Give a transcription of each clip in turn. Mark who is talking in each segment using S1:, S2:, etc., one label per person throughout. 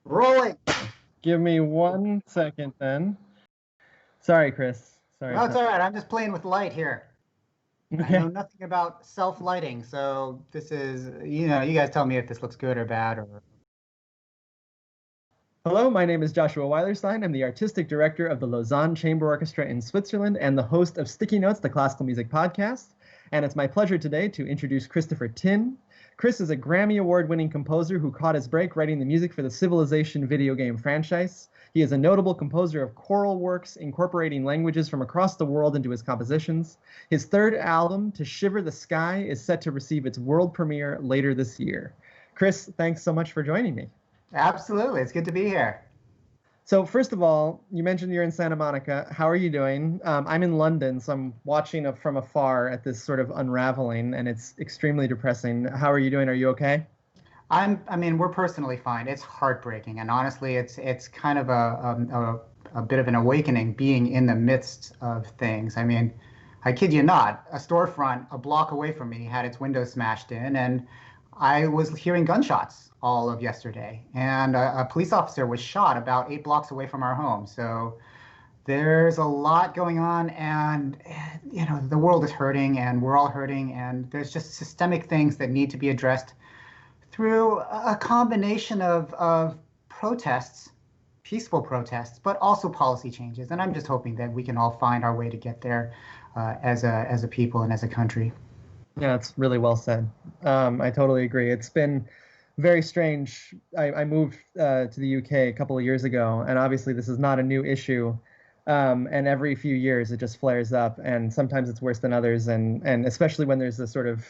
S1: Rolling.
S2: Give me 1 second then. Sorry, Chris. Sorry
S1: No, it's
S2: about
S1: all right. I'm just playing with light here.
S2: that.
S1: I know
S2: Okay.
S1: nothing about self-lighting, so this is, you guys tell me if this looks good or bad or.
S2: Hello, my name is Joshua Weilerstein. I'm the artistic director of the Lausanne Chamber Orchestra in Switzerland and the host of Sticky Notes, the classical music podcast. And it's my pleasure today to introduce Christopher Tin. Chris is a Grammy Award winning composer who caught his break writing the music for the Civilisation video game franchise. He is a notable composer of choral works incorporating languages from across the world into his compositions. His third album, To Shiver the Sky, is set to receive its world premiere later this year. Chris, thanks so much for joining me.
S1: Absolutely. It's good to be here.
S2: So first of all, you mentioned you're in Santa Monica. How are you doing? I'm in London, so I'm watching from afar at this sort of unraveling, and it's extremely depressing. How are you doing? Are you okay?
S1: I mean, we're personally fine. It's heartbreaking, and honestly, it's kind of a bit of an awakening being in the midst of things. I mean, I kid you not, a storefront a block away from me had its windows smashed in, and I was hearing gunshots all of yesterday, and a police officer was shot about 8 blocks away from our home. So there's a lot going on, and the world is hurting, and we're all hurting, and there's just systemic things that need to be addressed through a combination of protests, peaceful protests, but also policy changes. And I'm just hoping that we can all find our way to get there as a people and as a country.
S2: Yeah, it's really well said. I totally agree. It's been very strange. I moved to the UK a couple of years ago, and obviously this is not a new issue. And every few years it just flares up, and sometimes it's worse than others. And especially when there's this sort of,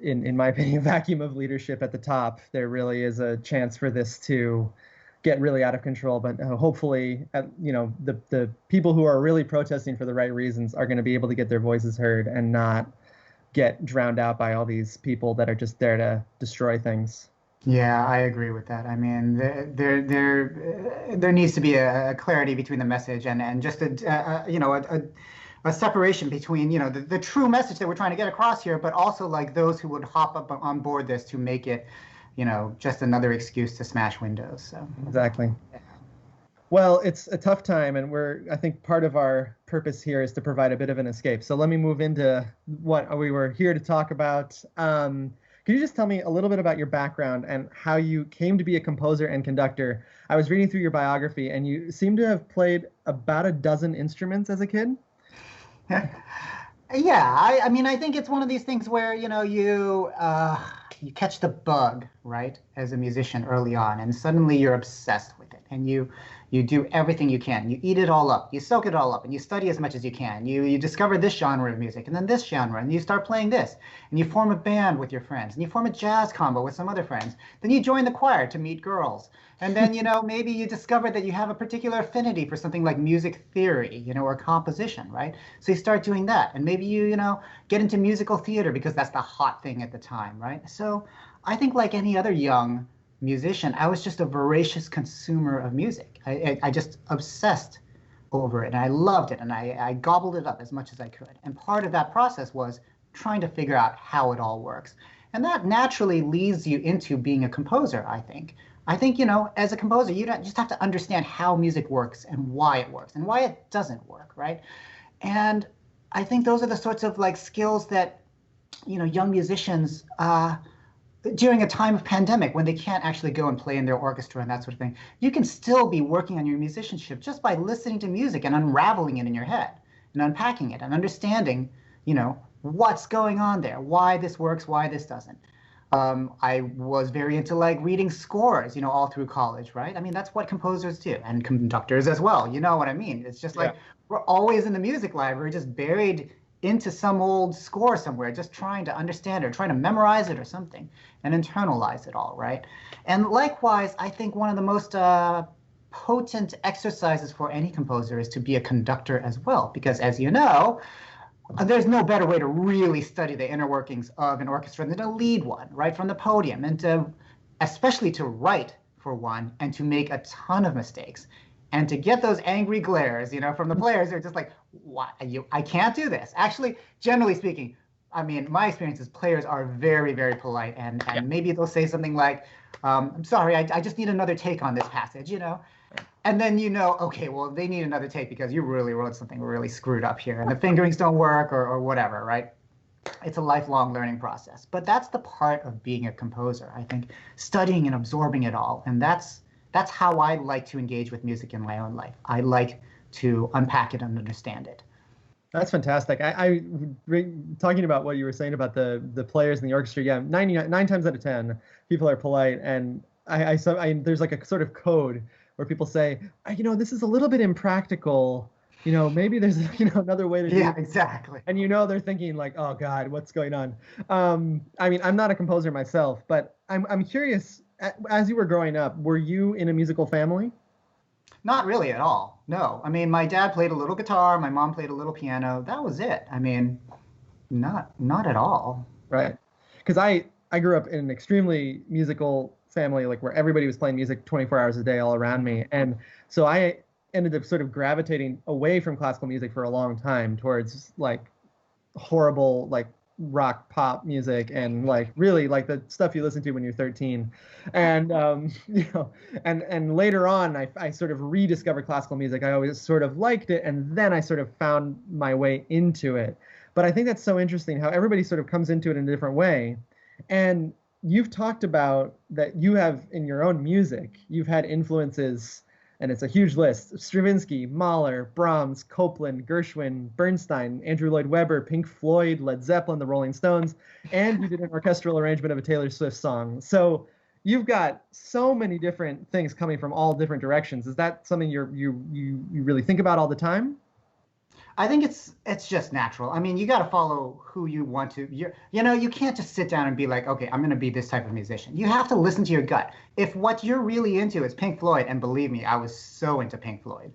S2: in my opinion, vacuum of leadership at the top, there really is a chance for this to get really out of control. But hopefully, the people who are really protesting for the right reasons are going to be able to get their voices heard and not get drowned out by all these people that are just there to destroy things.
S1: Yeah, I agree with that. I mean, there needs to be a clarity between the message and just a separation between the true message that we're trying to get across here, but also like those who would hop up on board this to make it just another excuse to smash windows. So
S2: Exactly. Well, it's a tough time, and I think part of our purpose here is to provide a bit of an escape. So let me move into what we were here to talk about. Can you just tell me a little bit about your background and how you came to be a composer and conductor? I was reading through your biography, and you seem to have played about a dozen instruments as a kid.
S1: yeah, I mean, I think it's one of these things where you catch the bug, right, as a musician early on, and suddenly you're obsessed with it, and you do everything you can. You eat it all up, you soak it all up, and you study as much as you can. You discover this genre of music, and then this genre, and you start playing this, and you form a band with your friends, and you form a jazz combo with some other friends. Then you join the choir to meet girls. And then, maybe you discover that you have a particular affinity for something like music theory, or composition, right? So you start doing that. And maybe you get into musical theater because that's the hot thing at the time, right? So I think like any other young musician, I was just a voracious consumer of music. I just obsessed over it, and I loved it, and I gobbled it up as much as I could. And part of that process was trying to figure out how it all works. And that naturally leads you into being a composer, I think. I think, as a composer, you don't just have to understand how music works and why it works and why it doesn't work, right? And I think those are the sorts of like skills that, young musicians during a time of pandemic when they can't actually go and play in their orchestra and that sort of thing, you can still be working on your musicianship just by listening to music and unraveling it in your head and unpacking it and understanding, what's going on there, why this works, why this doesn't. I was very into like reading scores, all through college, right? I mean, that's what composers do, and conductors as well. You know what I mean? It's just like
S2: Yeah.
S1: we're always in the music library, just buried into some old score somewhere, just trying to understand it, or trying to memorize it or something, and internalize it all, right? And likewise, I think one of the most potent exercises for any composer is to be a conductor as well, because as you know, there's no better way to really study the inner workings of an orchestra than to lead one right from the podium, and to especially to write for one and to make a ton of mistakes and to get those angry glares from the players. They're just like, what, I can't do this. Actually, generally speaking, I mean, my experience is players are very, very polite, and maybe they'll say something like, I'm sorry, I just need another take on this passage, you know? And then you know, okay, well, they need another take because you really wrote something really screwed up here, and the fingerings don't work or whatever, right? It's a lifelong learning process. But that's the part of being a composer, I think, studying and absorbing it all. And that's how I like to engage with music in my own life. I like to unpack it and understand it.
S2: That's fantastic. I talking about what you were saying about the players in the orchestra. Yeah, 9 times out of 10, people are polite, and there's like a sort of code where people say, you know, this is a little bit impractical. You know, maybe there's another way to do it.
S1: Yeah, exactly.
S2: And you know, they're thinking like, oh God, what's going on? I mean, I'm not a composer myself, but I'm curious. As you were growing up, were you in a musical family?
S1: Not really at all. No. I mean, my dad played a little guitar, my mom played a little piano. That was it. I mean, not at all.
S2: Right. Because I grew up in an extremely musical family, like where everybody was playing music 24 hours a day all around me. And so I ended up sort of gravitating away from classical music for a long time towards like horrible, like rock pop music and like really like the stuff you listen to when you're 13. And you know, and later on I sort of rediscovered classical music. I always sort of liked it, and then I sort of found my way into it. But I think that's so interesting how everybody sort of comes into it in a different way. And you've talked about that you have in your own music, you've had influences, and it's a huge list: Stravinsky, Mahler, Brahms, Copland, Gershwin, Bernstein, Andrew Lloyd Webber, Pink Floyd, Led Zeppelin, the Rolling Stones, and you did an orchestral arrangement of a Taylor Swift song. So you've got so many different things coming from all different directions. Is that something you really think about all the time?
S1: I think it's just natural. I mean, you got to follow who you want to. You can't just sit down and be like, okay, I'm going to be this type of musician. You have to listen to your gut. If what you're really into is Pink Floyd, and believe me, I was so into Pink Floyd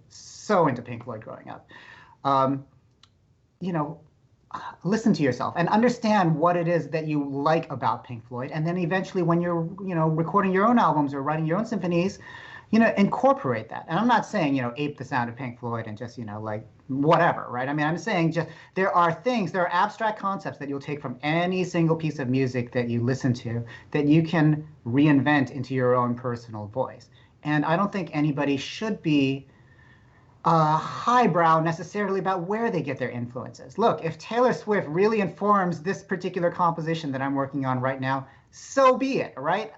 S1: growing up. Listen to yourself and understand what it is that you like about Pink Floyd, and then eventually, when you're recording your own albums or writing your own symphonies, incorporate that. And I'm not saying, ape the sound of Pink Floyd and just, like whatever, right? I mean, I'm saying just there are abstract concepts that you'll take from any single piece of music that you listen to that you can reinvent into your own personal voice. And I don't think anybody should be highbrow necessarily about where they get their influences. Look, if Taylor Swift really informs this particular composition that I'm working on right now, so be it, right?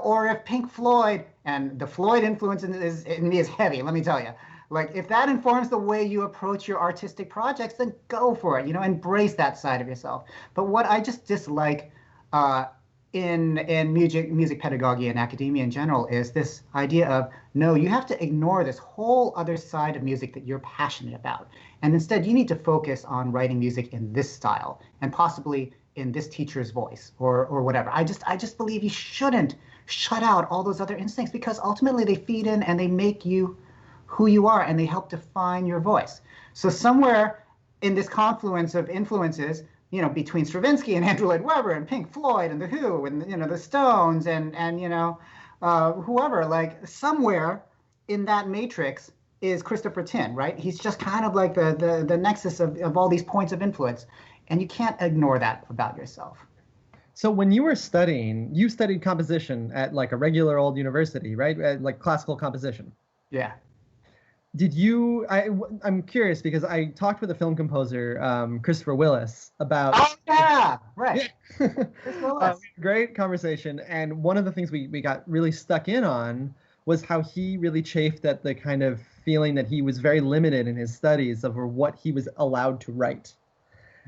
S1: Or if Pink Floyd, and the Floyd influence in me is heavy, let me tell you. Like, if that informs the way you approach your artistic projects, then go for it. Embrace that side of yourself. But what I just dislike in music pedagogy and academia in general is this idea of, no, you have to ignore this whole other side of music that you're passionate about. And instead, you need to focus on writing music in this style and possibly in this teacher's voice or whatever. I just believe you shouldn't shut out all those other instincts, because ultimately they feed in and they make you who you are, and they help define your voice. So somewhere in this confluence of influences, between Stravinsky and Andrew Lloyd Webber and Pink Floyd and The Who and, the Stones and whoever, like somewhere in that matrix is Christopher Tin, right? He's just kind of like the nexus of all these points of influence. And you can't ignore that about yourself.
S2: So when you were studying, you studied composition at like a regular old university, right? Like classical composition.
S1: Yeah.
S2: Did you, I'm curious because I talked with a film composer, Christopher Willis, about...
S1: Oh, yeah, right. Yeah.
S2: Great conversation. And one of the things we got really stuck in on was how he really chafed at the kind of feeling that he was very limited in his studies over what he was allowed to write.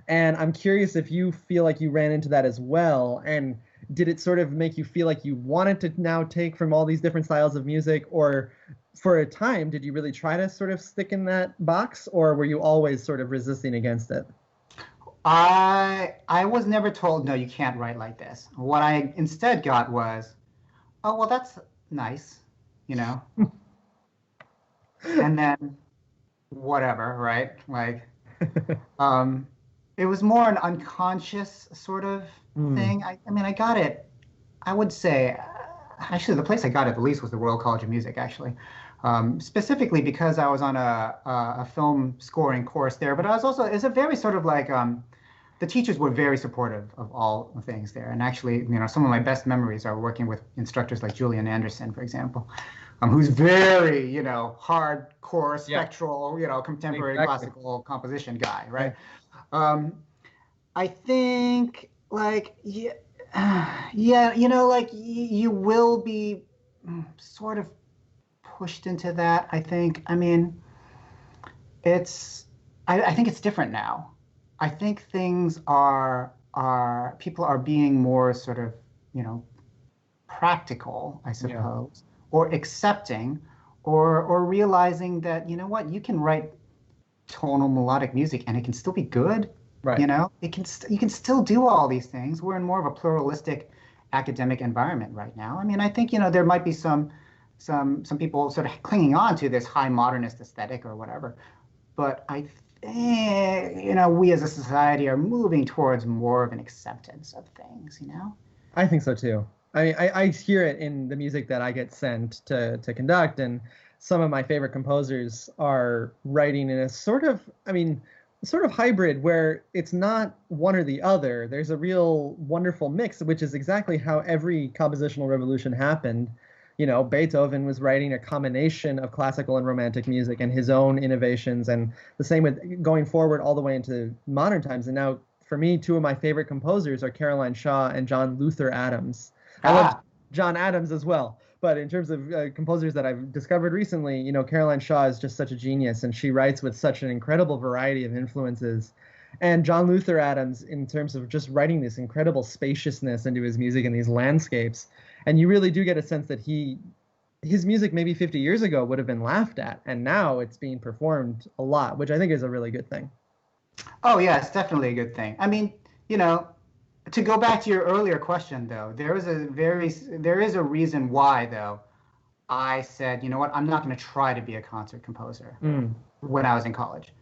S2: And I'm curious if you feel like you ran into that as well. And did it sort of make you feel like you wanted to now take from all these different styles of music? Or for a time, did you really try to sort of stick in that box? Or were you always sort of resisting against it?
S1: I was never told, no, you can't write like this. What I instead got was, oh, well, that's nice, and then whatever, right? Like, it was more an unconscious sort of thing. I mean, I got it, I would say, actually, the place I got it the least was the Royal College of Music, actually. Specifically because I was on a film scoring course there, but I was also, it's a very sort of like the teachers were very supportive of all the things there. And actually, some of my best memories are working with instructors like Julian Anderson, for example, who's very, hardcore, spectral, contemporary classical composition guy, right? I think, like, yeah, like you will be sort of pushed into that. I think. I mean, I think it's different now. I think things are people are being more sort of, practical, I suppose, or accepting, or realizing that, what, you can write tonal melodic music and it can still be good.
S2: Right.
S1: You can still do all these things. We're in more of a pluralistic academic environment right now. I mean, I think, there might be some people sort of clinging on to this high modernist aesthetic or whatever. But I think, we as a society are moving towards more of an acceptance of things,
S2: I think so too. I mean, I hear it in the music that I get sent to conduct, and some of my favorite composers are writing in a sort of hybrid where it's not one or the other. There's a real wonderful mix, which is exactly how every compositional revolution happened. Beethoven was writing a combination of classical and romantic music and his own innovations, and the same with going forward all the way into modern times. And now, for me, two of my favorite composers are Caroline Shaw and John Luther Adams. I love John Adams as well, but in terms of composers that I've discovered recently, Caroline Shaw is just such a genius, and she writes with such an incredible variety of influences. And John Luther Adams, in terms of just writing this incredible spaciousness into his music and these landscapes. And you really do get a sense that his music maybe 50 years ago would have been laughed at, and now it's being performed a lot, which I think is a really good thing.
S1: Oh yeah, it's definitely a good thing. I mean, to go back to your earlier question though, there is a reason why though I said, you know what, I'm not going to try to be a concert composer when I was in college.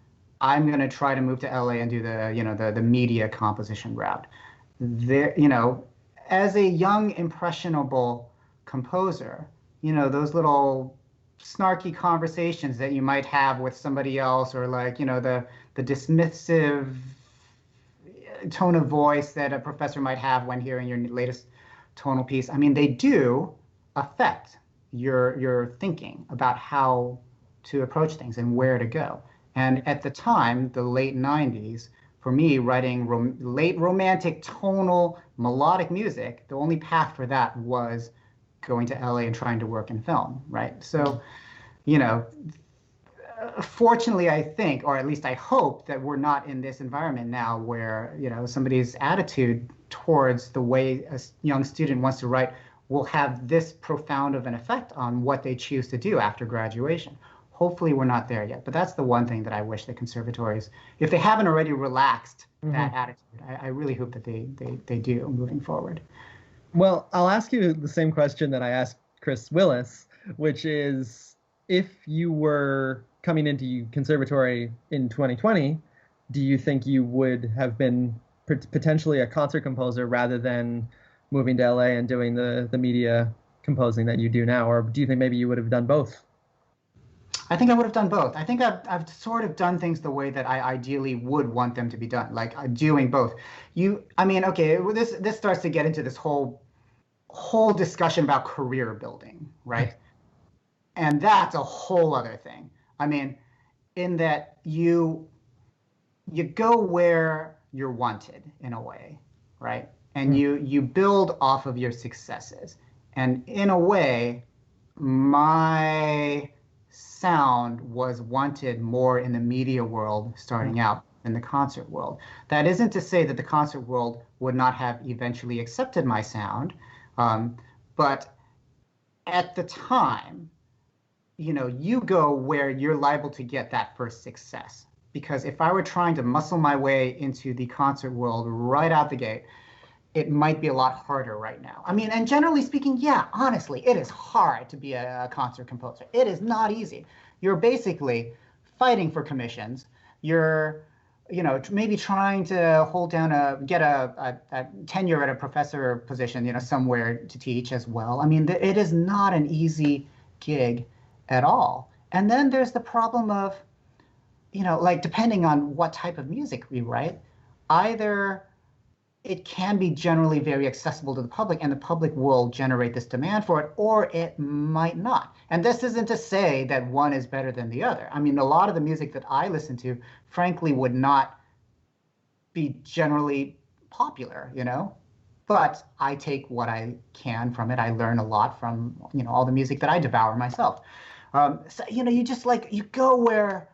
S1: I'm going to try to move to LA and do the media composition route. There, as a young, impressionable composer, those little snarky conversations that you might have with somebody else, or like, the dismissive tone of voice that a professor might have when hearing your latest tonal piece. I mean, they do affect your thinking about how to approach things and where to go. And at the time, the late 90s, for me, writing late romantic tonal melodic music, the only path for that was going to LA and trying to work in film, right? So, fortunately, I think, or at least I hope, that we're not in this environment now where, somebody's attitude towards the way a young student wants to write will have this profound of an effect on what they choose to do after graduation. Hopefully we're not there yet, but that's the one thing that I wish the conservatories, if they haven't already relaxed that attitude, I really hope that they do moving forward.
S2: Well, I'll ask you the same question that I asked Chris Willis, which is, if you were coming into conservatory in 2020, do you think you would have been potentially a concert composer rather than moving to LA and doing the media composing that you do now? Or do you think maybe you would have done both?
S1: I think I would have done both. I think I've sort of done things the way that I ideally would want them to be done, like doing both. Okay, this starts to get into this whole discussion about career building, right? And that's a whole other thing. I mean, in that you go where you're wanted in a way, right? And you build off of your successes. And in a way, my sound was wanted more in the media world starting out than the concert world. That isn't to say that the concert world would not have eventually accepted my sound, but at the time, you go where you're liable to get that first success. Because if I were trying to muscle my way into the concert world right out the gate, it might be a lot harder right now. I mean, and generally speaking, yeah, honestly, it is hard to be a concert composer. It is not easy. You're basically fighting for commissions. You're, maybe trying to get a tenure at a professor position, somewhere to teach as well. I mean, it is not an easy gig at all. And then there's the problem of, like, depending on what type of music we write, either it can be generally very accessible to the public and the public will generate this demand for it, or it might not. And this isn't to say that one is better than the other. I mean, a lot of the music that I listen to, frankly, would not be generally popular, but I take what I can from it. I learn a lot from, all the music that I devour myself. So, you just you go where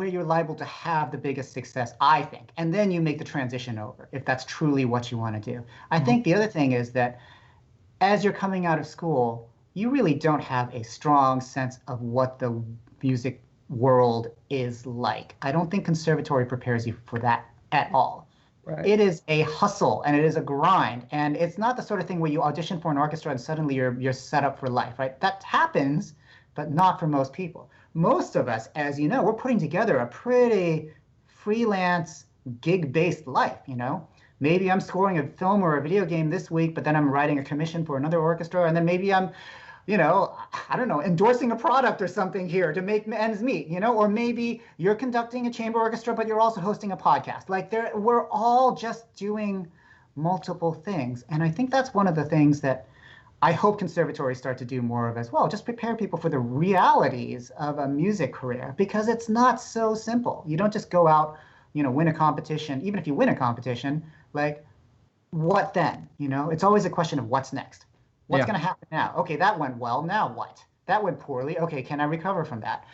S1: you're liable to have the biggest success, I think. And then you make the transition over if that's truly what you want to do. I think the other thing is that as you're coming out of school, you really don't have a strong sense of what the music world is like. I don't think conservatory prepares you for that at all. Right. It is a hustle and it is a grind. And it's not the sort of thing where you audition for an orchestra and suddenly you're set up for life, right? That happens, but not for most people. Most of us, as you know, we're putting together a pretty freelance, gig-based life, Maybe I'm scoring a film or a video game this week, but then I'm writing a commission for another orchestra, and then maybe I'm, I don't know, endorsing a product or something here to make ends meet, Or maybe you're conducting a chamber orchestra, but you're also hosting a podcast. We're all just doing multiple things. And I think that's one of the things that I hope conservatories start to do more of as well. Just prepare people for the realities of a music career, because it's not so simple. You don't just go out, win a competition. Even if you win a competition, what then? It's always a question of what's next. What's going to happen now? Okay, that went well. Now what? That went poorly. Okay, can I recover from that?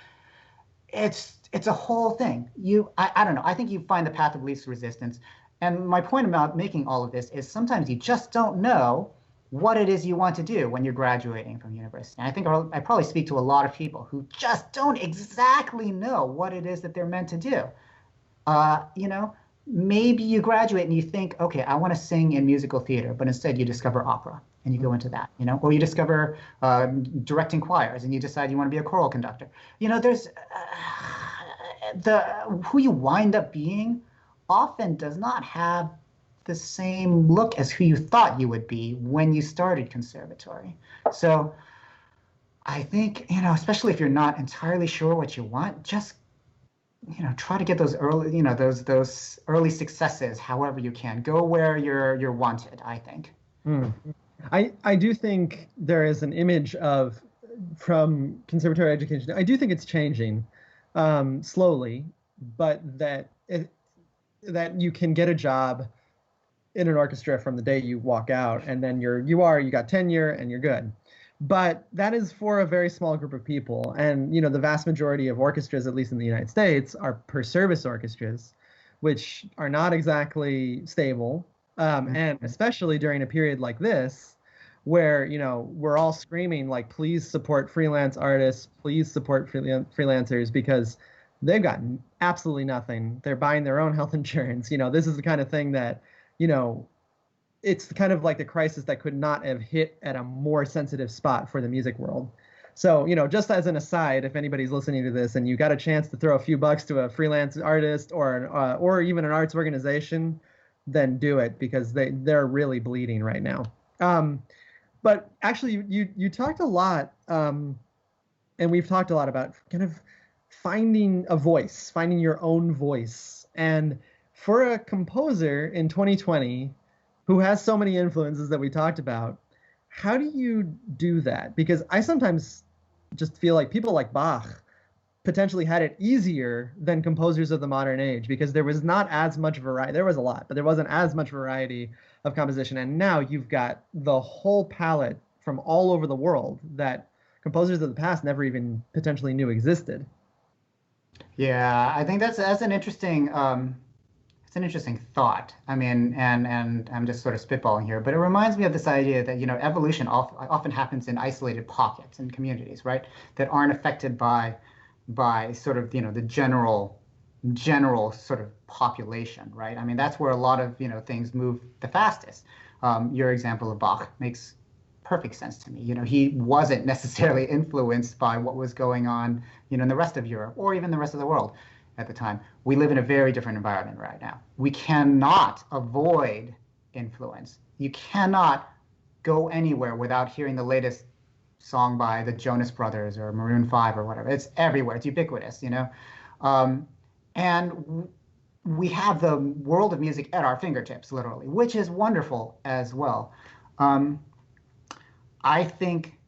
S1: It's a whole thing. I don't know. I think you find the path of least resistance. And my point about making all of this is sometimes you just don't know what it is you want to do when you're graduating from university. And I think I probably speak to a lot of people who just don't exactly know what it is that they're meant to do. Maybe you graduate and you think, okay, I want to sing in musical theater, but instead you discover opera and you go into that, or you discover directing choirs and you decide you want to be a choral conductor. There's who you wind up being often does not have the same look as who you thought you would be when you started conservatory. So I think, especially if you're not entirely sure what you want, just, try to get those early, those early successes however you can. Go where you're wanted, I think.
S2: I do think there is an image from conservatory education. I do think it's changing slowly, but that you can get a job in an orchestra from the day you walk out, and then you got tenure and you're good. But that is for a very small group of people. And, the vast majority of orchestras, at least in the United States, are per service orchestras, which are not exactly stable. And especially during a period like this, where, we're all screaming, please support freelance artists, please support freelancers, because they've got absolutely nothing. They're buying their own health insurance. This is the kind of thing that, it's kind of like the crisis that could not have hit at a more sensitive spot for the music world. So, just as an aside, if anybody's listening to this and you got a chance to throw a few bucks to a freelance artist or even an arts organization, then do it, because they're really bleeding right now. But actually, you talked a lot, and we've talked a lot about kind of finding a voice, finding your own voice. And for a composer in 2020 who has so many influences that we talked about, how do you do that? Because I sometimes just feel like people like Bach potentially had it easier than composers of the modern age, because there was not as much variety. There was a lot, but there wasn't as much variety of composition. And now you've got the whole palette from all over the world that composers of the past never even potentially knew existed.
S1: Yeah, I think that's an interesting it's an interesting thought. I mean, and I'm just sort of spitballing here, but it reminds me of this idea that, evolution often happens in isolated pockets and communities, right? That aren't affected by sort of, the general sort of population, right? I mean, that's where a lot of, things move the fastest. Your example of Bach makes perfect sense to me. He wasn't necessarily influenced by what was going on, in the rest of Europe or even the rest of the world at the time. We live in a very different environment right now. We cannot avoid influence. You cannot go anywhere without hearing the latest song by the Jonas Brothers or Maroon 5 or whatever. It's everywhere. It's ubiquitous, And we have the world of music at our fingertips, literally, which is wonderful as well. Um, I think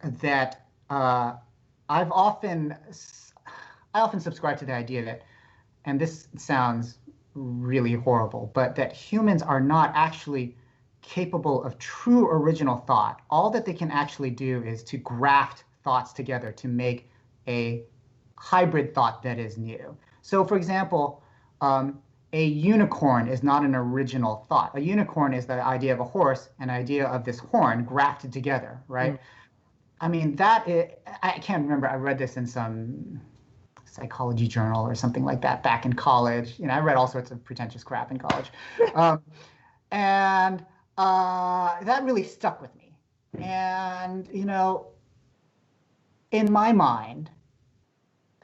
S1: that I've often I often subscribe to the idea that, and this sounds really horrible, but that humans are not actually capable of true original thought. All that they can actually do is to graft thoughts together to make a hybrid thought that is new. So, for example, a unicorn is not an original thought. A unicorn is the idea of a horse, an idea of this horn grafted together, right? I mean, I can't remember. I read this in some psychology journal or something like that back in college. You know, I read all sorts of pretentious crap in college. Um, and that really stuck with me. And, you know, in my mind,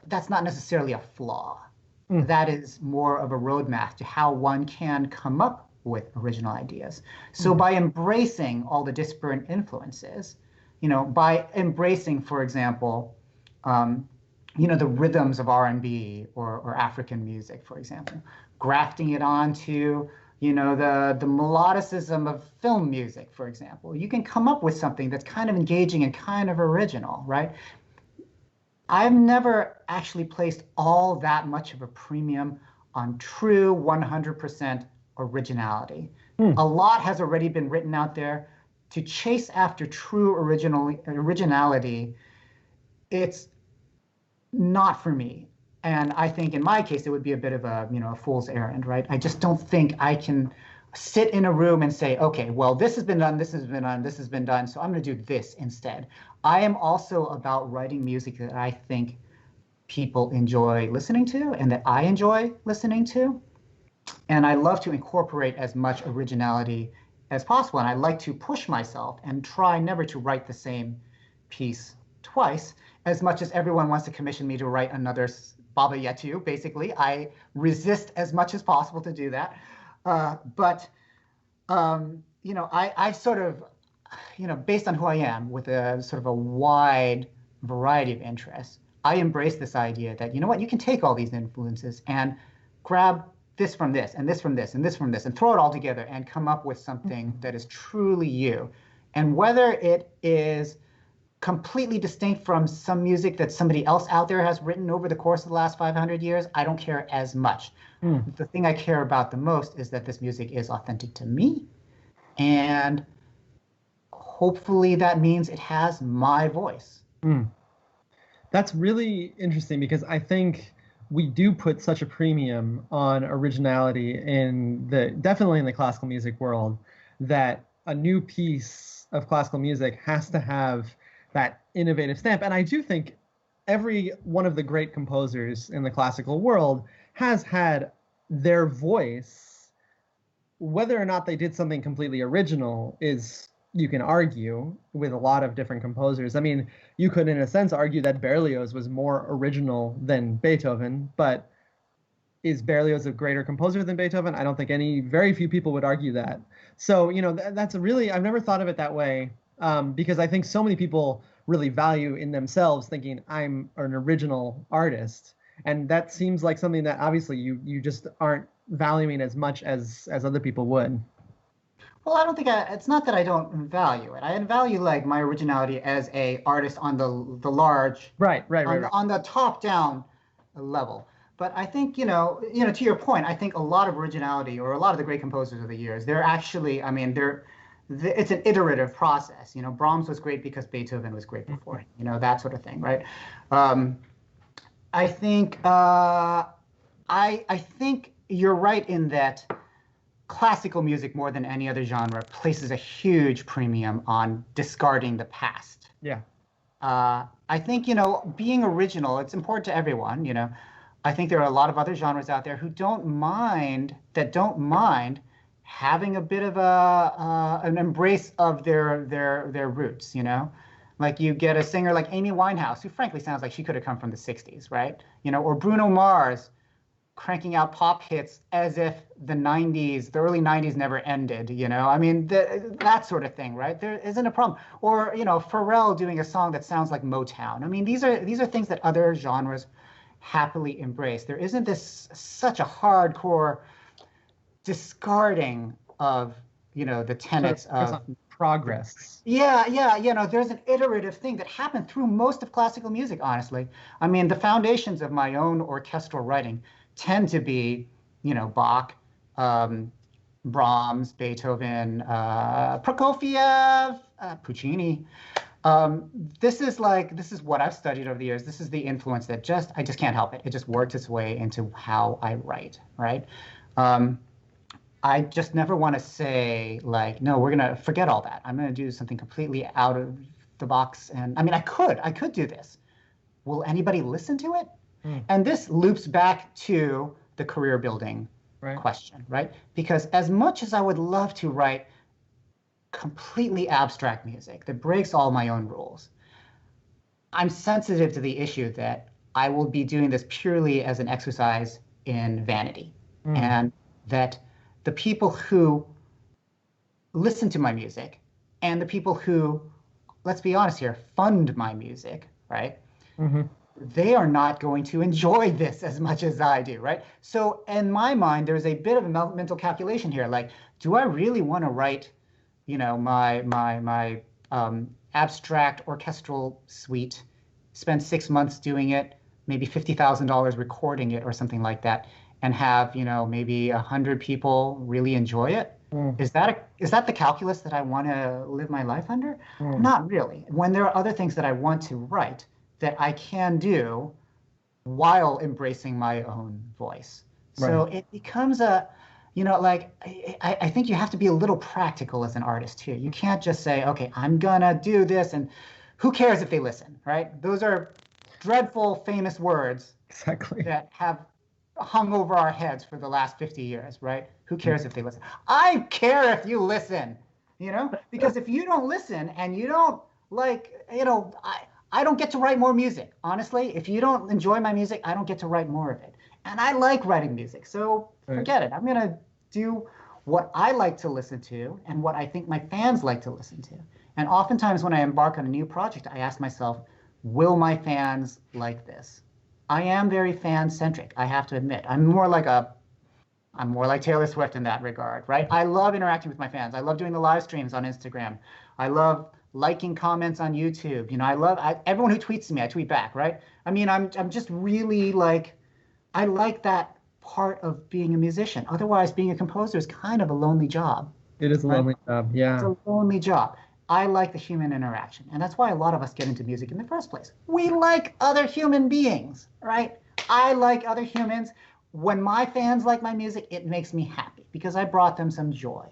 S1: that's not necessarily a flaw. That is more of a roadmap to how one can come up with original ideas. So by embracing all the disparate influences, you know, by embracing, for example, you know, the rhythms of R&B or African music, for example, grafting it onto, you know, the melodicism of film music, for example, you can come up with something that's kind of engaging and kind of original, right? I've never actually placed all that much of a premium on true 100% originality. A lot has already been written out there. To chase after true originality, it's not for me. And I think in my case, it would be a bit of a, you know, a fool's errand, right? I just don't think I can sit in a room and say, okay, well, this has been done, this has been done, this has been done, so I'm going to do this instead. I am also about writing music that I think people enjoy listening to and that I enjoy listening to. And I love to incorporate as much originality as possible. And I like to push myself and try never to write the same piece twice. As much as everyone wants to commission me to write another Baba Yetu, basically, I resist as much as possible to do that. But you know, I sort of, you know, based on who I am, with a sort of a wide variety of interests, I embrace this idea that, you know what, you can take all these influences and grab this from this, and this from this, and this from this, and throw it all together and come up with something that is truly you. And whether it is completely distinct from some music that somebody else out there has written over the course of the last 500 years, I don't care as much. The thing I care about the most is that this music is authentic to me, and hopefully that means it has my voice.
S2: That's really interesting, because I think we do put such a premium on originality definitely in the classical music world, that a new piece of classical music has to have that innovative stamp. And I do think every one of the great composers in the classical world has had their voice. Whether or not they did something completely original is, you can argue with a lot of different composers. I mean, you could, in a sense, argue that Berlioz was more original than Beethoven, but is Berlioz a greater composer than Beethoven? I don't think very few people would argue that. So, you know, that's a really, I've never thought of it that way, because I think so many people really value in themselves thinking, I'm an original artist. And that seems like something that obviously you just aren't valuing as much as other people would.
S1: Well, I don't think it's not that I don't value it. I value like my originality as a artist on the large,
S2: right.
S1: On the top down level. But I think, you know, to your point, I think a lot of originality, or a lot of the great composers of the years, they're actually, I mean, it's an iterative process. You know, Brahms was great because Beethoven was great before, you know, that sort of thing, right? I think I think you're right in that classical music, more than any other genre, places a huge premium on discarding the past.
S2: Yeah.
S1: I think, you know, being original, it's important to everyone, you know. I think there are a lot of other genres out there who don't mind having a bit of an embrace of their roots, you know. Like you get a singer like Amy Winehouse, who frankly sounds like she could have come from the 60s, right? You know, or Bruno Mars, cranking out pop hits as if the early 90s never ended, you know? I mean, that sort of thing, right? There isn't a problem. Or, you know, Pharrell doing a song that sounds like Motown. I mean, these are things that other genres happily embrace. There isn't this such a hardcore discarding of, the tenets of
S2: progress.
S1: Yeah. There's an iterative thing that happened through most of classical music, honestly. I mean, the foundations of my own orchestral writing tend to be, Bach, Brahms, Beethoven, Prokofiev, Puccini. This is what I've studied over the years. This is the influence that I just can't help it. It just worked its way into how I write, right? I just never want to say like, no, we're going to forget all that. I'm going to do something completely out of the box. And I mean, I could do this. Will anybody listen to it? And this loops back to the career building question, right? Because as much as I would love to write completely abstract music that breaks all my own rules, I'm sensitive to the issue that I will be doing this purely as an exercise in vanity. And that the people who listen to my music and the people who, let's be honest here, fund my music, right? They are not going to enjoy this as much as I do, right? So in my mind, there's a bit of a mental calculation here. Like, do I really want to write, my abstract orchestral suite, spend 6 months doing it, maybe $50,000 recording it or something like that, and have, maybe 100 people really enjoy it? Is that the calculus that I want to live my life under? Not really. When there are other things that I want to write that I can do while embracing my own voice. So it becomes I think you have to be a little practical as an artist too. You can't just say, okay, I'm gonna do this and who cares if they listen, right? Those are dreadful, famous words that have hung over our heads for the last 50 years, right? Who cares if they listen? I care if you listen, because if you don't listen and you don't I don't get to write more music. Honestly, if you don't enjoy my music, I don't get to write more of it. And I like writing music, so forget it. I'm going to do what I like to listen to and what I think my fans like to listen to. And oftentimes when I embark on a new project, I ask myself, will my fans like this? I am very fan-centric, I have to admit. I'm more like Taylor Swift in that regard, right? I love interacting with my fans. I love doing the live streams on Instagram. I love liking comments on YouTube. I love everyone who tweets to me, I tweet back, right? I mean, I'm just really I like that part of being a musician. Otherwise, being a composer is kind of a lonely job.
S2: It is a lonely job, yeah.
S1: It's a lonely job. I like the human interaction. And that's why a lot of us get into music in the first place. We like other human beings, right? I like other humans. When my fans like my music, it makes me happy because I brought them some joy.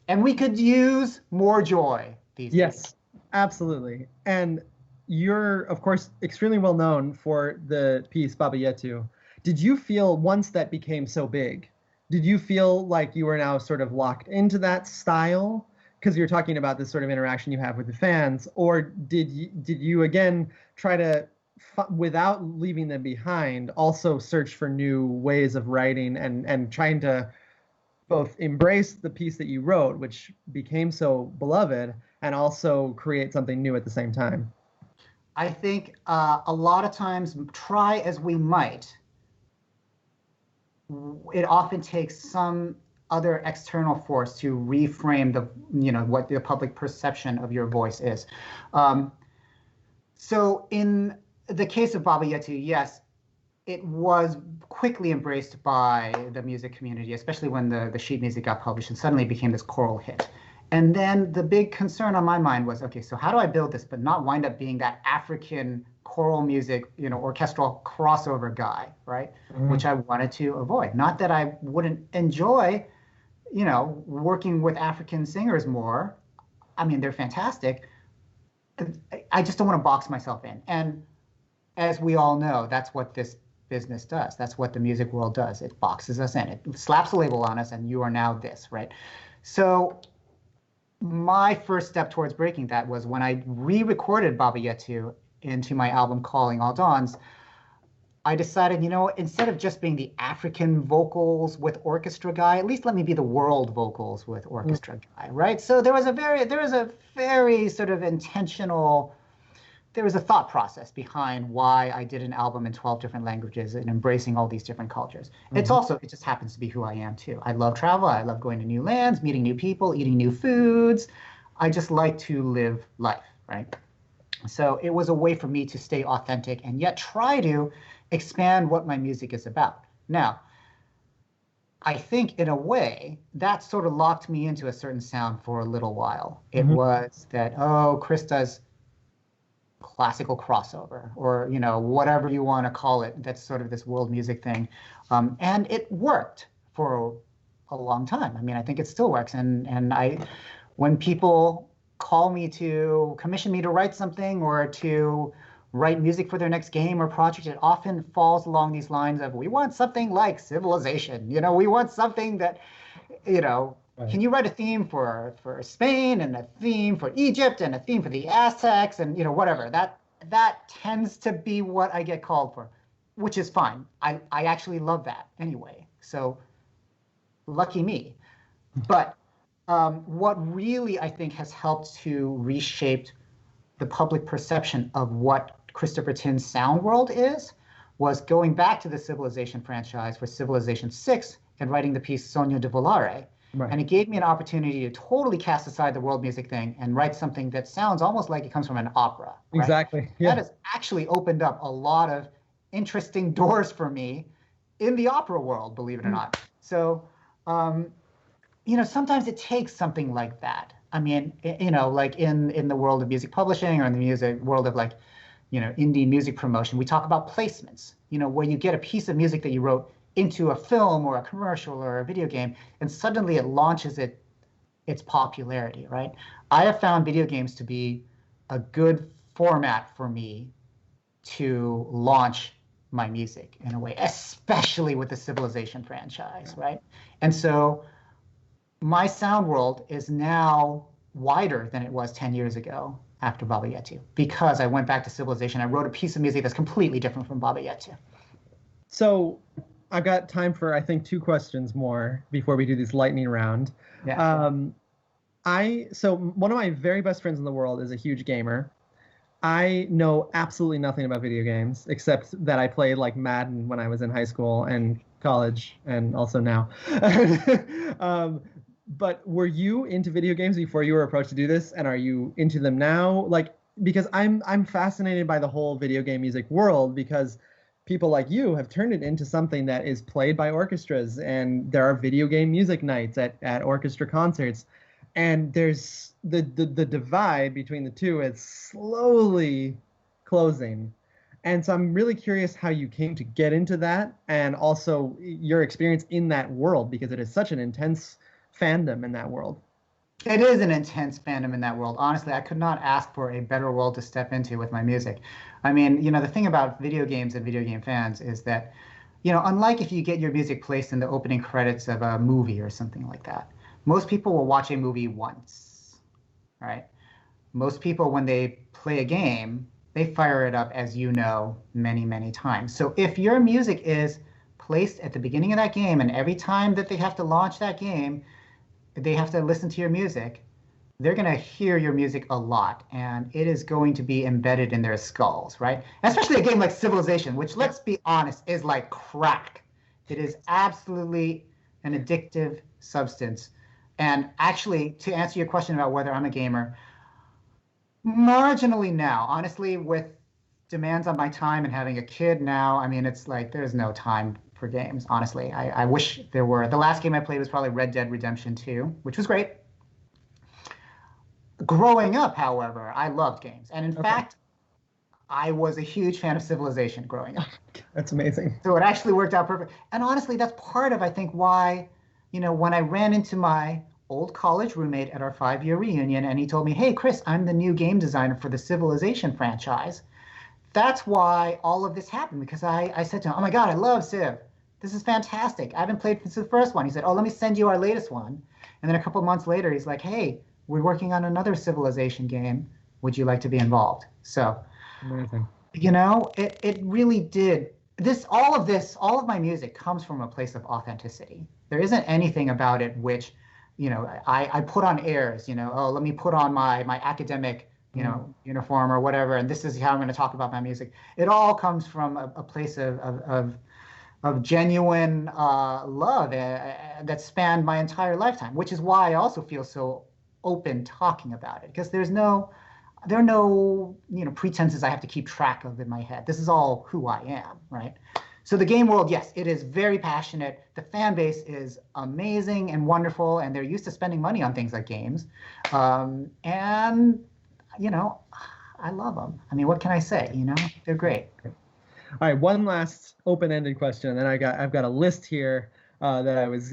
S1: And we could use more joy these days.
S2: Yes, absolutely. And you're, of course, extremely well known for the piece Baba Yetu. Did you feel, once that became so big, did you feel like you were now sort of locked into that style? Because you're talking about this sort of interaction you have with the fans, or did you again try to, without leaving them behind, also search for new ways of writing and trying to both embrace the piece that you wrote, which became so beloved, and also create something new at the same time?
S1: I think a lot of times, try as we might, it often takes some other external force to reframe what the public perception of your voice is. So in the case of Baba Yetu, yes, it was quickly embraced by the music community, especially when the sheet music got published and suddenly became this choral hit. And then the big concern on my mind was, okay, so how do I build this but not wind up being that African choral music, orchestral crossover guy, right? Which I wanted to avoid. Not that I wouldn't enjoy, working with African singers more. I mean, they're fantastic. I just don't want to box myself in. And as we all know, that's what this business does. That's what the music world does. It boxes us in. It slaps a label on us, and you are now this, right? So my first step towards breaking that was when I re-recorded Baba Yetu into my album Calling All Dawns. I decided, instead of just being the African vocals with orchestra guy, at least let me be the world vocals with orchestra guy, right? So there was a very sort of intentional there was a thought process behind why I did an album in 12 different languages and embracing all these different cultures. It's also, it just happens to be who I am too. I love travel. I love going to new lands, meeting new people, eating new foods. I just like to live life, right? So it was a way for me to stay authentic and yet try to expand what my music is about. Now, I think in a way that sort of locked me into a certain sound for a little while. It was that, oh, Chris does classical crossover, or whatever you want to call it. That's sort of this world music thing, and it worked for a long time. I mean, I think it still works. And when people call me to commission me to write something or to write music for their next game or project, it often falls along these lines of, we want something like Civilization. We want something that, Right. Can you write a theme for Spain and a theme for Egypt and a theme for the Aztecs and whatever? That tends to be what I get called for, which is fine. I actually love that anyway. So lucky me. But what really I think has helped to reshape the public perception of what Christopher Tin's sound world is was going back to the Civilization franchise for Civilization 6 and writing the piece Sogno di Volare. Right. And it gave me an opportunity to totally cast aside the world music thing and write something that sounds almost like it comes from an opera. Right?
S2: Exactly. Yeah.
S1: That has actually opened up a lot of interesting doors for me in the opera world, believe it or not. So, sometimes it takes something like that. I mean, like in the world of music publishing or in the music world of indie music promotion, we talk about placements, where you get a piece of music that you wrote into a film or a commercial or a video game, and suddenly it launches its popularity, right? I have found video games to be a good format for me to launch my music in a way, especially with the Civilization franchise, right? And so my sound world is now wider than it was 10 years ago after Baba Yetu, because I went back to Civilization. I wrote a piece of music that's completely different from Baba Yetu.
S2: So I've got time for, I think, 2 questions more before we do this lightning round. Yeah. So one of my very best friends in the world is a huge gamer. I know absolutely nothing about video games, except that I played like Madden when I was in high school and college, and also now. But were you into video games before you were approached to do this, and are you into them now? Because I'm fascinated by the whole video game music world, because people like you have turned it into something that is played by orchestras, and there are video game music nights at orchestra concerts, and there's the divide between the two is slowly closing. And so I'm really curious how you came to get into that, and also your experience in that world, because it is such an intense fandom in that world.
S1: It is an intense fandom in that world. Honestly, I could not ask for a better world to step into with my music. I mean, the thing about video games and video game fans is that, unlike if you get your music placed in the opening credits of a movie or something like that, most people will watch a movie once, right? Most people, when they play a game, they fire it up, as you know, many, many times. So if your music is placed at the beginning of that game, and every time that they have to launch that game, they have to listen to your music, they're going to hear your music a lot, and it is going to be embedded in their skulls, right? Especially a game like Civilization, which, let's be honest, is like crack. It is absolutely an addictive substance. And actually, to answer your question about whether I'm a gamer, marginally now, honestly, with demands on my time and having a kid now, I mean, it's like there's no time for games, honestly. I wish there were. The last game I played was probably Red Dead Redemption 2, which was great. Growing up, however, I loved games. And in fact, I was a huge fan of Civilization growing up.
S2: That's amazing.
S1: So it actually worked out perfect. And honestly, that's part of, I think, why, when I ran into my old college roommate at our 5-year reunion, and he told me, hey, Chris, I'm the new game designer for the Civilization franchise. That's why all of this happened, because I said to him, oh my God, I love Civ. This is fantastic. I haven't played since the first one. He said, oh, let me send you our latest one. And then a couple months later, he's like, hey, we're working on another Civilization game. Would you like to be involved? So,
S2: amazing.
S1: It really did. All of my music comes from a place of authenticity. There isn't anything about it which, I put on airs, oh, let me put on my academic, uniform or whatever, and this is how I'm going to talk about my music. It all comes from a place of genuine love that spanned my entire lifetime, which is why I also feel so open talking about it, because there are no pretenses I have to keep track of in my head. This is all who I am, right? So the game world, yes, it is very passionate. The fan base is amazing and wonderful, and they're used to spending money on things like games. And, I love them. I mean, what can I say? They're great.
S2: All right, one last open-ended question, and then I've got a list here that I was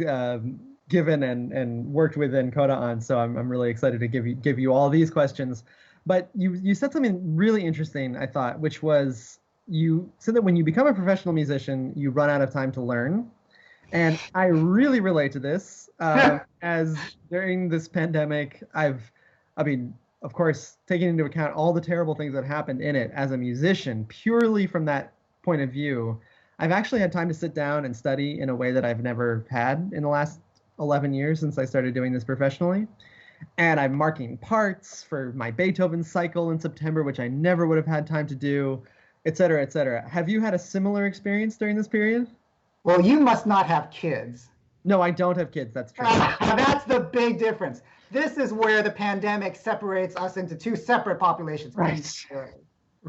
S2: given and worked with nkoda on, so I'm really excited to give you all these questions. But you said something really interesting, I thought, which was, you said that when you become a professional musician, you run out of time to learn. And I really relate to this, as during this pandemic, of course, taking into account all the terrible things that happened in it as a musician, purely from that point of view, I've actually had time to sit down and study in a way that I've never had in the last 11 years since I started doing this professionally. And I'm marking parts for my Beethoven cycle in September, which I never would have had time to do, et cetera, et cetera. Have you had a similar experience during this period?
S1: Well, you must not have kids.
S2: No, I don't have kids. That's true.
S1: That's the big difference. This is where the pandemic separates us into two separate populations.
S2: Right.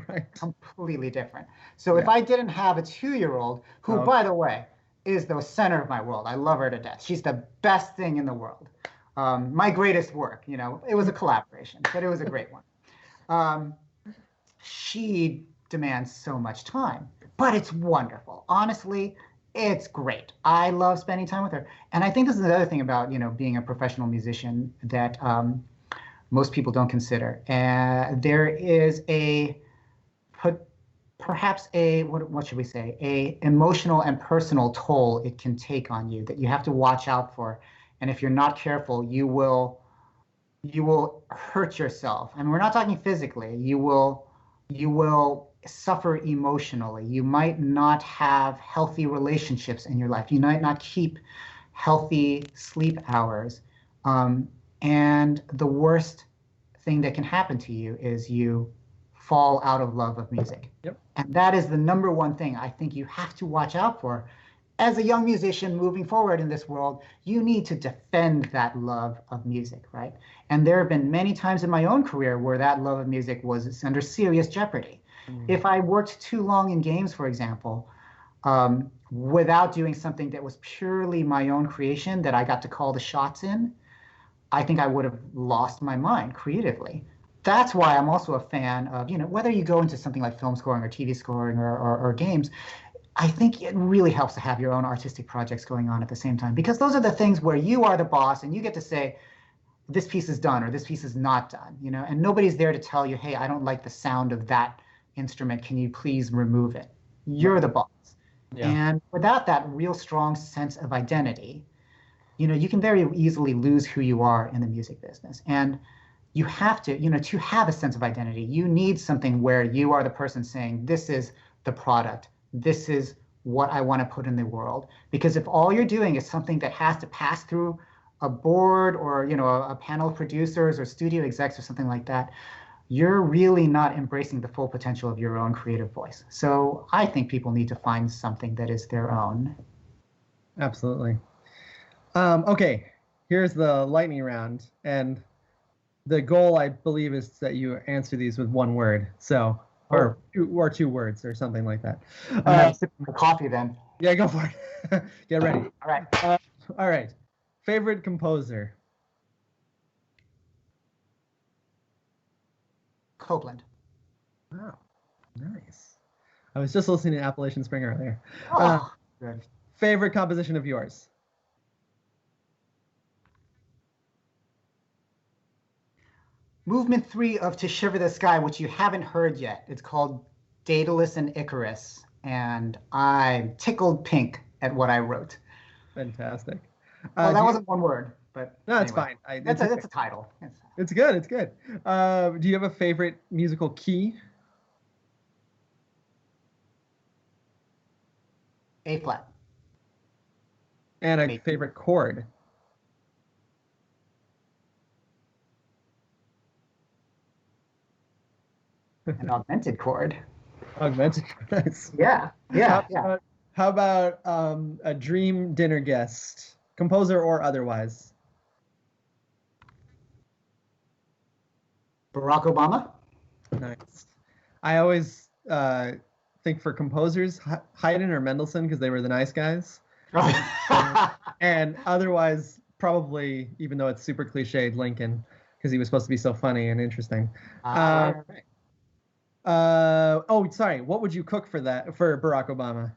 S2: Right.
S1: Completely different. So if I didn't have a 2-year-old, who, by the way, is the center of my world. I love her to death. She's the best thing in the world. My greatest work, it was a collaboration, but it was a great one. She demands so much time, but it's wonderful. Honestly, it's great. I love spending time with her. And I think this is another thing about, being a professional musician that most people don't consider. There is perhaps what should we say, a emotional and personal toll it can take on you that you have to watch out for. And if you're not careful, you will hurt yourself. I mean, we're not talking physically. You will suffer emotionally. You might not have healthy relationships in your life. You might not keep healthy sleep hours. And the worst thing that can happen to you is you fall out of love of music.
S2: Yep.
S1: And that is the number one thing I think you have to watch out for. As a young musician moving forward in this world, you need to defend that love of music, right? And there have been many times in my own career where that love of music was under serious jeopardy. Mm-hmm. If I worked too long in games, for example, without doing something that was purely my own creation that I got to call the shots in, I think I would have lost my mind creatively. That's why I'm also a fan of, whether you go into something like film scoring or TV scoring or games, I think it really helps to have your own artistic projects going on at the same time, because those are the things where you are the boss and you get to say, this piece is done or this piece is not done, and nobody's there to tell you, hey, I don't like the sound of that instrument. Can you please remove it? You're the boss. Yeah. And without that real strong sense of identity, you can very easily lose who you are in the music business. And you have to, to have a sense of identity, you need something where you are the person saying, this is the product. This is what I want to put in the world. Because if all you're doing is something that has to pass through a board or, a panel of producers or studio execs or something like that, you're really not embracing the full potential of your own creative voice. So I think people need to find something that is their own.
S2: Absolutely. Okay, here's the lightning round. And the goal, I believe, is that you answer these with one word. So, or two words or something like that.
S1: I'm sipping my coffee then.
S2: Yeah, go for it. Get ready.
S1: All right.
S2: All right. Favorite composer?
S1: Copeland.
S2: Wow, nice. I was just listening to Appalachian Spring earlier.
S1: Good.
S2: Favorite composition of yours?
S1: Movement 3 of To Shiver the Sky, which you haven't heard yet. It's called Daedalus and Icarus, and I'm tickled pink at what I wrote.
S2: Fantastic.
S1: Well, that wasn't one word, but
S2: no, it's
S1: anyway.
S2: fine.
S1: That's a title.
S2: It's good. It's good. Do you have a favorite musical key?
S1: A flat.
S2: And a favorite chord?
S1: An augmented chord.
S2: Augmented. Nice.
S1: Yeah,
S2: How
S1: yeah, yeah.
S2: about, how about a dream dinner guest, composer or otherwise?
S1: Barack Obama.
S2: Nice. I always think for composers, Haydn or Mendelssohn, because they were the nice guys. Uh, and otherwise, probably, even though it's super cliched, Lincoln, because he was supposed to be so funny and interesting.
S1: Right,
S2: Uh,
S1: right, right.
S2: oh, sorry. What would you cook for that for Barack Obama?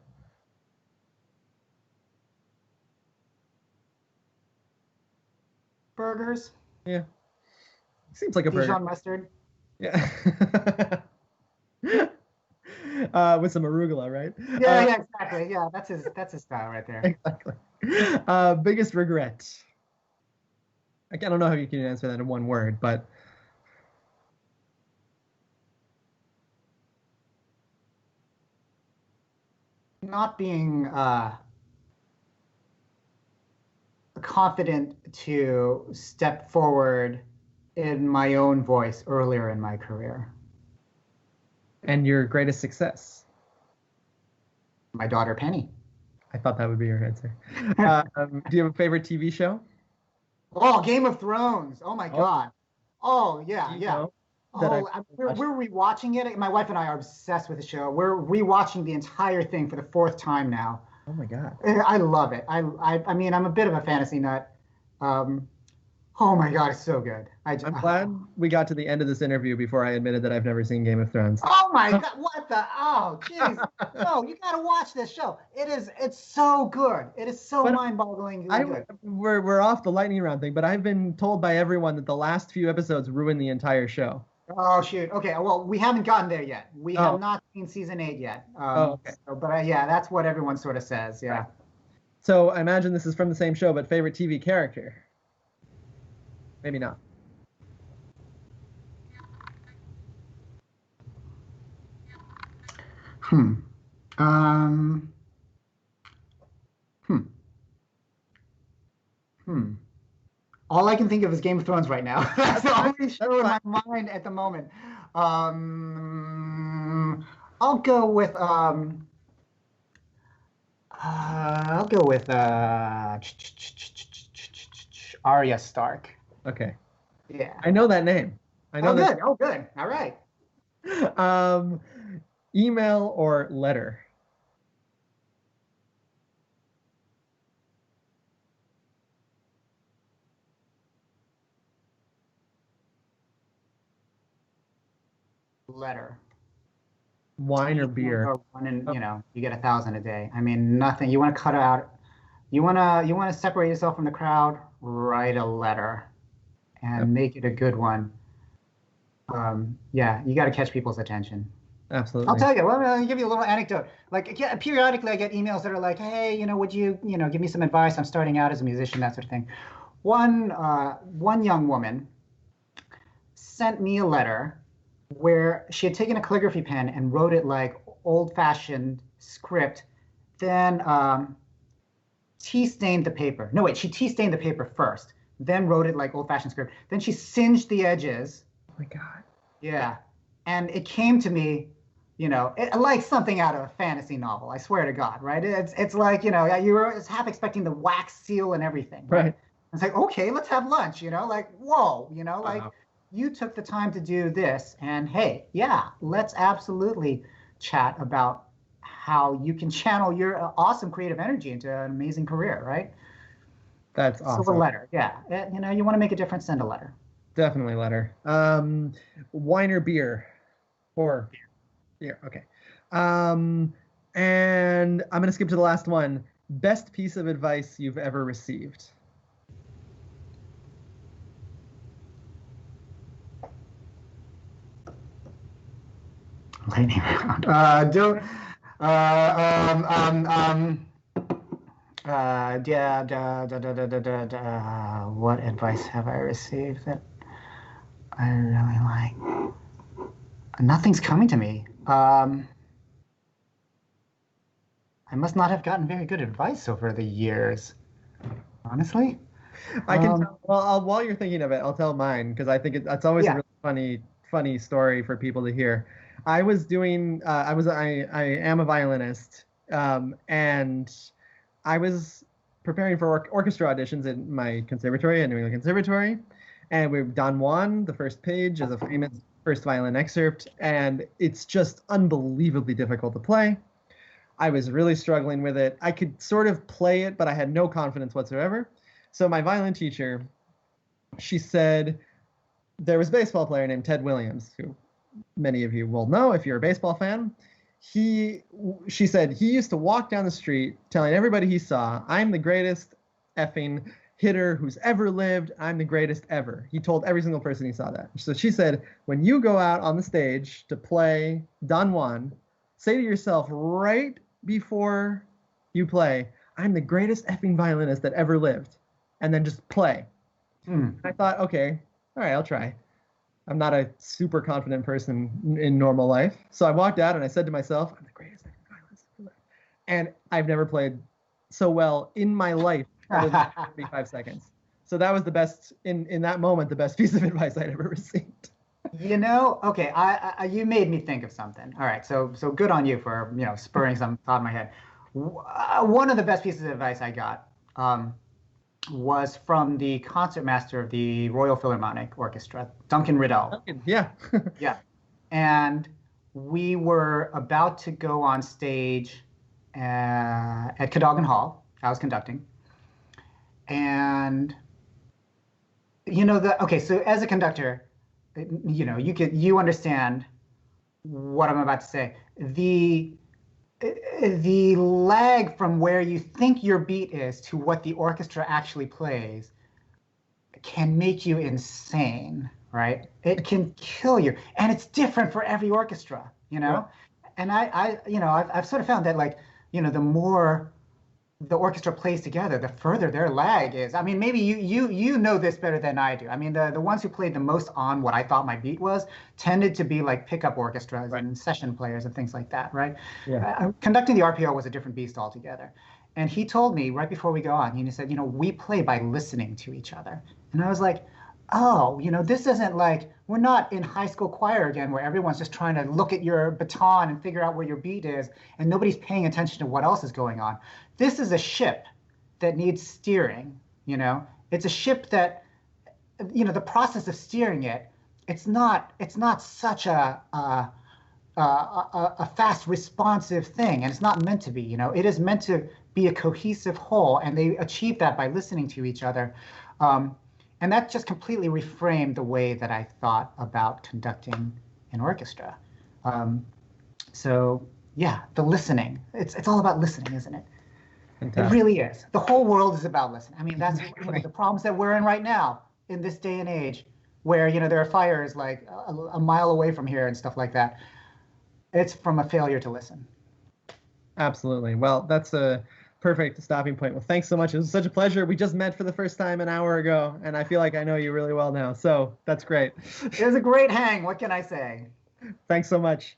S1: Burgers,
S2: Yeah, seems like a burger.
S1: Dijon mustard.
S2: Yeah. With some arugula, right?
S1: Yeah, yeah, exactly. Yeah, that's his style right there.
S2: Exactly. Biggest regret. I don't know how you can answer that in one word, but
S1: Not being confident to step forward in my own voice earlier in my career.
S2: and your greatest success.
S1: My daughter Penny.
S2: I thought that would be your answer. Do you have a favorite TV show?
S1: Oh, Game of Thrones. Oh my
S2: Oh,
S1: God. Oh
S2: do
S1: yeah,
S2: you
S1: yeah.
S2: know that I
S1: Oh, we're
S2: watched?
S1: we're rewatching it. My wife and I are obsessed with the show. We're rewatching the entire thing for the fourth time now.
S2: Oh my God.
S1: I love it. I mean, I'm a bit of a fantasy nut. Um, oh my God, it's so good.
S2: I'm glad we got to the end of this interview before I admitted that I've never seen Game of Thrones.
S1: oh my God, what the? Oh, jeez. No, you gotta watch this show. It's so good. It is so
S2: But
S1: mind-bogglingly good.
S2: we're off the lightning round thing, but I've been told by everyone that the last few episodes ruin the entire show.
S1: Oh shoot. Okay. Well, we haven't gotten there yet. We have
S2: Oh,
S1: not seen season 8 yet.
S2: okay.
S1: But yeah, that's what everyone sort of says.
S2: Right.
S1: Yeah.
S2: So I imagine this is from the same show, but favorite TV character? Maybe not.
S1: Hmm. Um. Hmm. Hmm. All I can think of is Game of Thrones right now. That's the only
S2: That's
S1: show in
S2: fine.
S1: my mind at the moment. Um. I'll go with I'll go with Arya Stark.
S2: Okay.
S1: Yeah.
S2: I know that name. I know
S1: Oh, good. Oh, good. All right.
S2: that. Email or letter?
S1: Letter. It's
S2: Wine or
S1: easy
S2: beer?
S1: for one, and
S2: Oh,
S1: you get 1,000 a day. I mean, nothing. You want to cut out. You wanna separate yourself from the crowd. Write a letter and make it a good one. Yeah, you got to catch people's attention. I'll
S2: absolutely.
S1: tell you. Well, I'll give you a little anecdote. Like, yeah, periodically, I get emails that are like, "Hey, would you, give me some advice? I'm starting out as a musician, that sort of thing." One young woman sent me a letter where she had taken a calligraphy pen and wrote it like old-fashioned script, then tea stained the paper. No, wait, she tea stained the paper first, then wrote it like old-fashioned script. Then she singed the edges.
S2: Oh my God.
S1: Yeah, and it came to me, like something out of a fantasy novel. I swear to God, right? It's like you were half expecting the wax seal and everything, right?
S2: Right.
S1: It's like, okay, let's have lunch. Like, whoa, like
S2: Wow.
S1: you took the time to do this, and hey, yeah, let's absolutely chat about how you can channel your awesome creative energy into an amazing career, right?
S2: That's
S1: So a
S2: awesome.
S1: letter, yeah. You want to make a difference, send a letter.
S2: Definitely letter. Wine or beer? Or beer. Okay. Um, and I'm gonna skip to the last one. Best piece of advice you've ever received?
S1: Lightning round. Don't. Yeah, what advice have I received that I really like? Nothing's coming to me. I must not have gotten very good advice over the years, honestly.
S2: I can
S1: Um,
S2: tell. Well, while you're thinking of it, I'll tell mine because I think that's always a
S1: yeah,
S2: really funny funny story for people to hear. I was doing, I am a violinist, and I was preparing for orchestra auditions in my conservatory at New England Conservatory, and we've done one. The first page is a famous first violin excerpt, and it's just unbelievably difficult to play. I was really struggling with it. I could sort of play it, but I had no confidence whatsoever. So my violin teacher, she said, there was a baseball player named Ted Williams, who many of you will know if you're a baseball fan. She said he used to walk down the street telling everybody he saw, I'm the greatest effing hitter who's ever lived. I'm the greatest ever. He told every single person he saw that. So she said, when you go out on the stage to play Don Juan, say to yourself right before you play, I'm the greatest effing violinist that ever lived. And then just play. I thought, okay, all right, I'll try. I'm not a super confident person in normal life. So I walked out and I said to myself, I'm the greatest effing violinist ever lived. And I've never played so well in my life other than 45 seconds. So that was the best, in that moment, the best piece of advice I'd ever received.
S1: You know, okay, you made me think of something. All right, so good on you for, spurring some thought in my head. One of the best pieces of advice I got was from the concertmaster of the Royal Philharmonic Orchestra, Duncan Riddell.
S2: Duncan, yeah.
S1: Yeah. And we were about to go on stage at Cadogan Hall. I was conducting. And, so as a conductor, you understand what I'm about to say. The lag from where you think your beat is to what the orchestra actually plays can make you insane, right? It can kill you, and it's different for every orchestra,
S2: Yeah.
S1: And I've sort of found that, like, the more the orchestra plays together, the further their lag is. I mean, maybe you know this better than I do. I mean, the ones who played the most on what I thought my beat was tended to be like pickup orchestras and session players and things like that, right?
S2: Yeah.
S1: Conducting the RPO was a different beast altogether. And he told me right before we go on, he said, we play by listening to each other. And I was like, oh, this isn't like, we're not in high school choir again where everyone's just trying to look at your baton and figure out where your beat is and nobody's paying attention to what else is going on. This is a ship that needs steering, It's a ship that, the process of steering it, it's not such a fast responsive thing, and it's not meant to be, It is meant to be a cohesive whole, and they achieve that by listening to each other. And that just completely reframed the way that I thought about conducting an orchestra. So yeah, the listening. It's all about listening, isn't it? Fantastic. It really is. The whole world is about listening. I mean, that's the problems that we're in right now in this day and age, where there are fires like a mile away from here and stuff like that. It's from a failure to listen.
S2: Absolutely. Well, that's a perfect stopping point. Well, thanks so much. It was such a pleasure. We just met for the first time an hour ago, and I feel like I know you really well now. So that's great.
S1: It was a great hang. What can I say?
S2: Thanks so much.